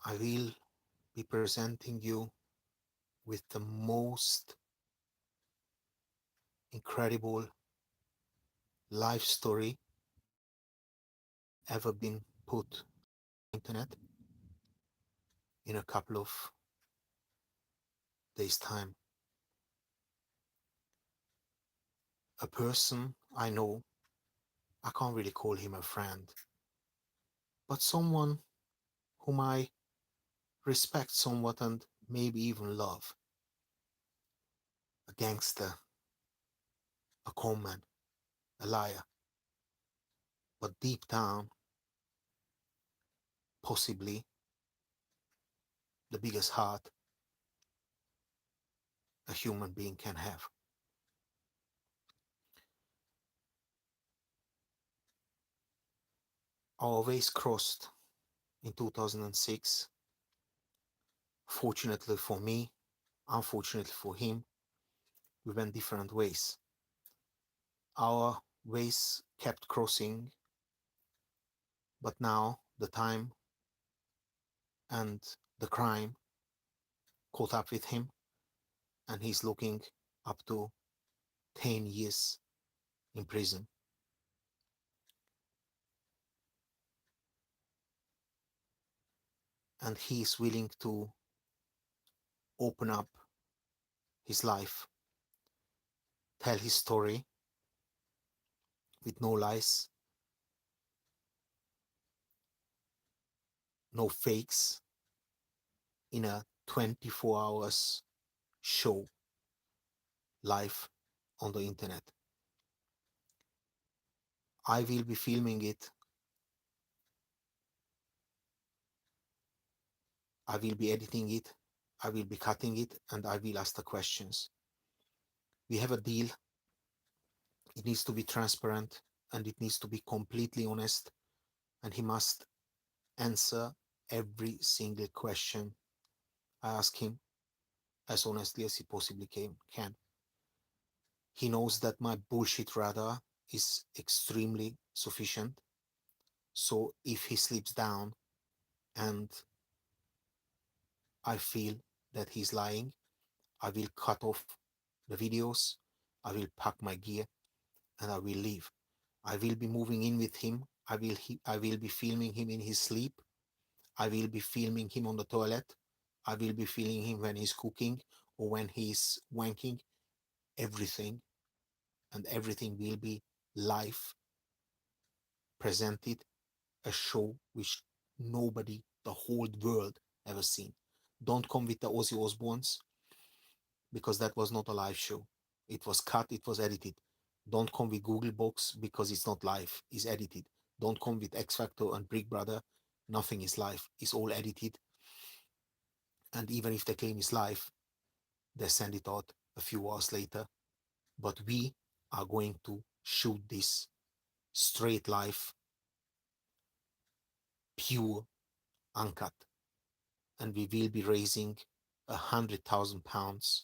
I will be presenting you with the most incredible life story ever been put on the internet in a couple of days' time. A person I know, I can't really call him a friend, but someone whom I respect somewhat and maybe even love. A gangster, a conman, a liar, but deep down, possibly the biggest heart a human being can have. Our ways crossed in 2006. Fortunately for me, unfortunately for him, we went different ways. Our ways kept crossing, but now the time and the crime caught up with him, and he's looking up to 10 years in prison. And he is willing to open up his life, tell his story with no lies, no fakes, in a 24 hours show live on the internet. I will be filming it, I will be editing it, I will be cutting it, and I will ask the questions. We have a deal. It needs to be transparent and it needs to be completely honest, and he must answer every single question I ask him as honestly as he possibly can. He knows that my bullshit radar is extremely sufficient. So if he slips down and I feel that he's lying, I will cut off the videos, I will pack my gear, and I will leave. I will be moving in with him. I will be filming him in his sleep. I will be filming him on the toilet. I will be filming him when he's cooking or when he's wanking. Everything, and everything will be live presented, a show which nobody, the whole world, ever seen. Don't come with the Ozzy Osbournes because that was not a live show. It was cut, it was edited. Don't come with Google Box because it's not live, it's edited. Don't come with X Factor and Big Brother. Nothing is live, it's all edited. And even if the claim is live, they send it out a few hours later. But we are going to shoot this straight live, pure, uncut. And we will be raising £100,000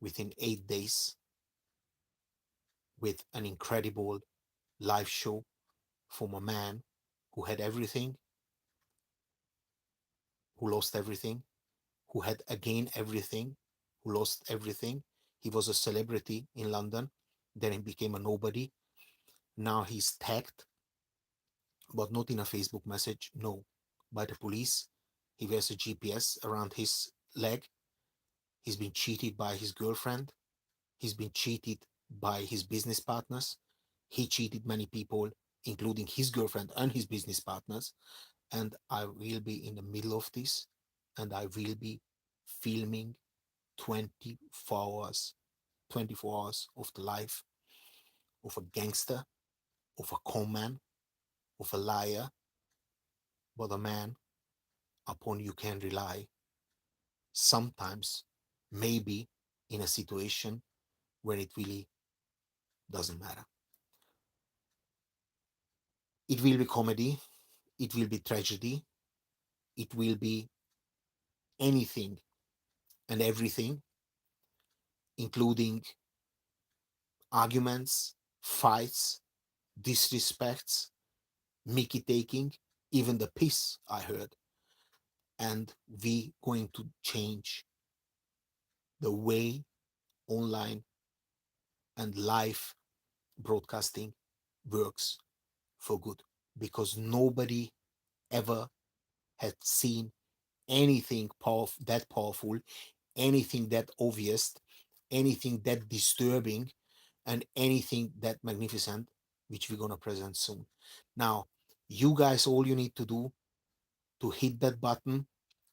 within 8 days with an incredible live show from a man who had everything, who lost everything, who had again everything, who lost everything. He was a celebrity in London, then he became a nobody. Now he's tagged, but not in a Facebook message, no, by the police. He wears a GPS around his leg. He's been cheated by his girlfriend. He's been cheated by his business partners. He cheated many people, including his girlfriend and his business partners. And I will be in the middle of this, and I will be filming 24 hours, 24 hours of the life of a gangster, of a con man, of a liar, but a man upon you can rely. Sometimes, maybe in a situation where it really doesn't matter. It will be comedy, it will be tragedy, it will be anything and everything, including arguments, fights, disrespects, Mickey taking, even the piss I heard. and we going to change the way online and live broadcasting works for good, because nobody ever had seen anything that powerful, anything that obvious, anything that disturbing, and anything that magnificent, which we're gonna present soon. Now, you guys, all you need to do to hit that button,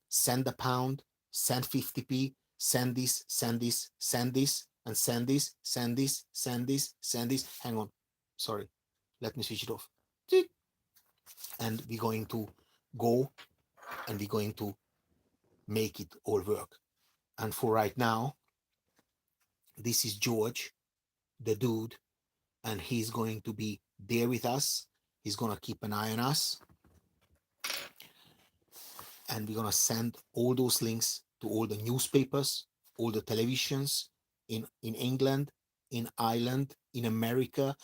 send a pound, send 50p, send this, send this, send this, and send this, send this, send this, send this. Hang on, sorry, let me switch it off. And we're going to go and we're going to make it all work. And for right now, this is George, the dude, and he's going to be there with us. He's going to keep an eye on us. And we're going to send all those links to all the newspapers, all the televisions in England, in Ireland, in America.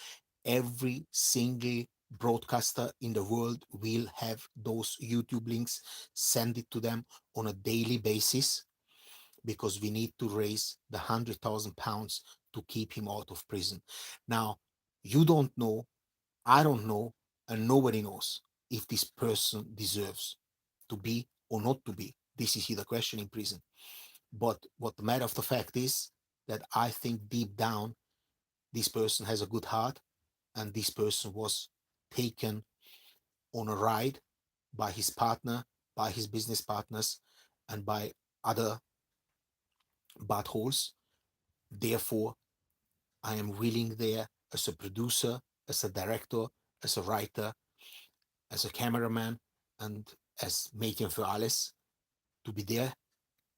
Every single broadcaster in the world will have those YouTube links. Send it to them on a daily basis, because we need to raise the £100,000 to keep him out of prison. Now, you don't know, I don't know, and nobody knows if this person deserves to be or not to be. This is the question in prison. But what the matter of the fact is that I think deep down, this person has a good heart, and this person was taken on a ride by his partner, by his business partners, and by other buttholes. Therefore, I am willing there as a producer, as a director, as a writer, as a cameraman, and as Mädchen für alles, to be there,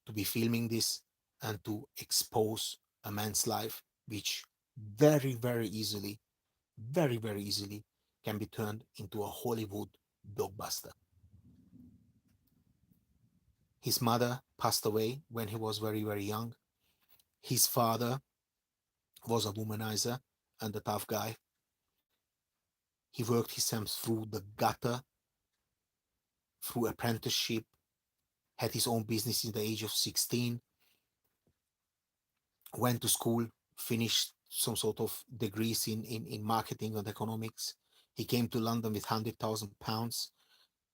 to be filming this, and to expose a man's life, which very, very easily, very, very easily can be turned into a Hollywood blockbuster. His mother passed away when he was very, very young. His father was a womanizer and a tough guy. He worked himself through the gutter, through apprenticeship, had his own business in the age of 16, went to school, finished some sort of degrees in marketing and economics. He came to London with £100,000.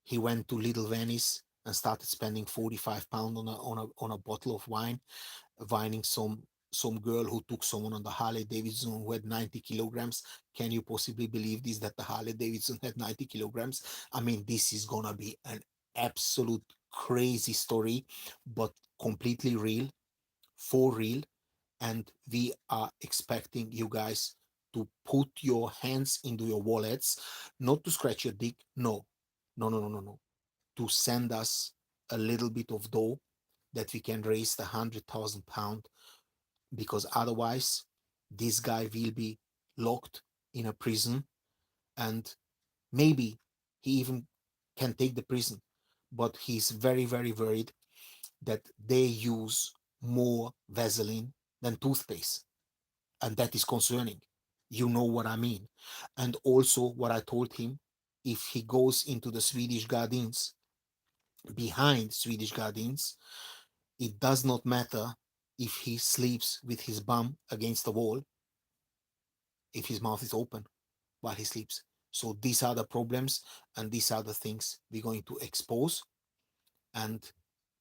He went to Little Venice and started spending £45 on a bottle of wine, vining some girl who took someone on the Harley Davidson who had 90 kilograms. Can you possibly believe this, that the Harley Davidson had 90 kilograms? I mean, this is gonna be an absolute crazy story, but completely real, for real. And we are expecting you guys to put your hands into your wallets, not to scratch your dick. No, no, no, no, no, no. To send us a little bit of dough that we can raise the £100,000, because otherwise this guy will be locked in a prison, and maybe he even can take the prison, but he's very, very worried that they use more Vaseline than toothpaste, and that is concerning. You know what I mean. And also what I told him, if he goes into the Swedish Gardens, behind Swedish Gardens, it does not matter if he sleeps with his bum against the wall, if his mouth is open while he sleeps. So these are the problems, and these are the things we're going to expose. And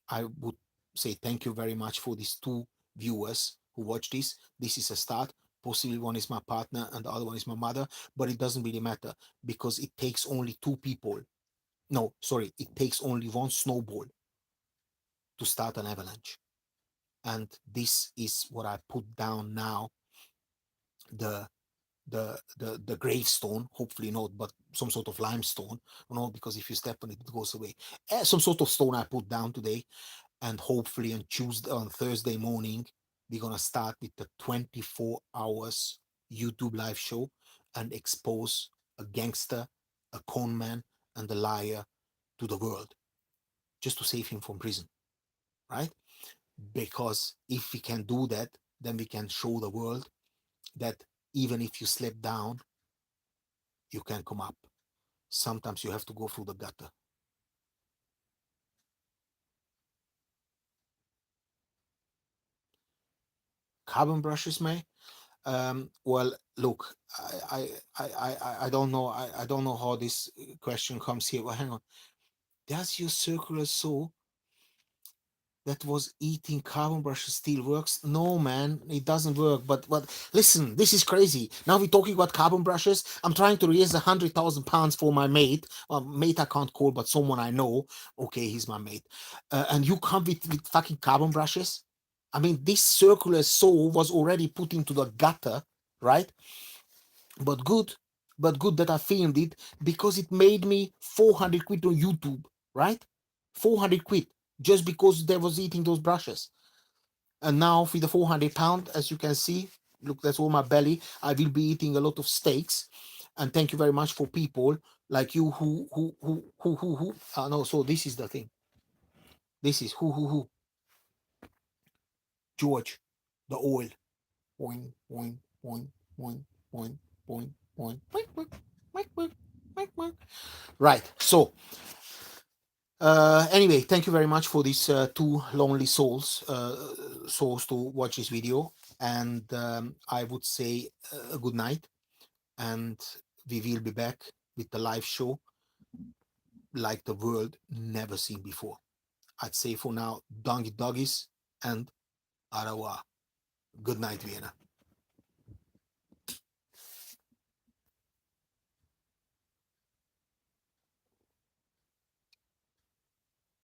I would say thank you very much for these two viewers who watch this. This is a start. Possibly one is my partner and the other one is my mother, but it doesn't really matter, because it takes only two people. No, sorry, it takes only one snowball to start an avalanche. And this is what I put down now, the the gravestone, hopefully not, but some sort of limestone, because if you step on it, it goes away. Some sort of stone I put down today, and hopefully on Thursday morning, we're gonna start with the 24 hours YouTube live show and expose a gangster, a con man, and a liar to the world, just to save him from prison, right? Because if we can do that, then we can show the world that even if you slip down, you can come up. Sometimes you have to go through the gutter. Carbon brushes, man. Well, look, I don't know. I don't know how this question comes here. Well, hang on. Does your circular saw that was eating carbon brushes still works? No, man, it doesn't work. But listen, this is crazy. Now we're talking about carbon brushes. I'm trying to raise 100,000 pounds for my mate. Well, mate I can't call, but someone I know. Okay, he's my mate. And you come with fucking carbon brushes? I mean, this circular saw was already put into the gutter, right? But good, but good that I filmed it because it made me 400 quid on YouTube, right? 400 quid just because they was eating those brushes. And now with the 400 pound, as you can see, look, that's all my belly. I will be eating a lot of steaks. And thank you very much for people like you who. No, so this is the thing. This is who. George, the oil. Boing, boing, boing, boing, boing, boing, boing, boing, boing, boing, boing, boing, boing. Right. So, anyway, thank you very much for these two lonely souls to watch this video. And I would say a good night. And we will be back with the live show like the world never seen before. I'd say for now, doggies and arawa. Good night, Vienna.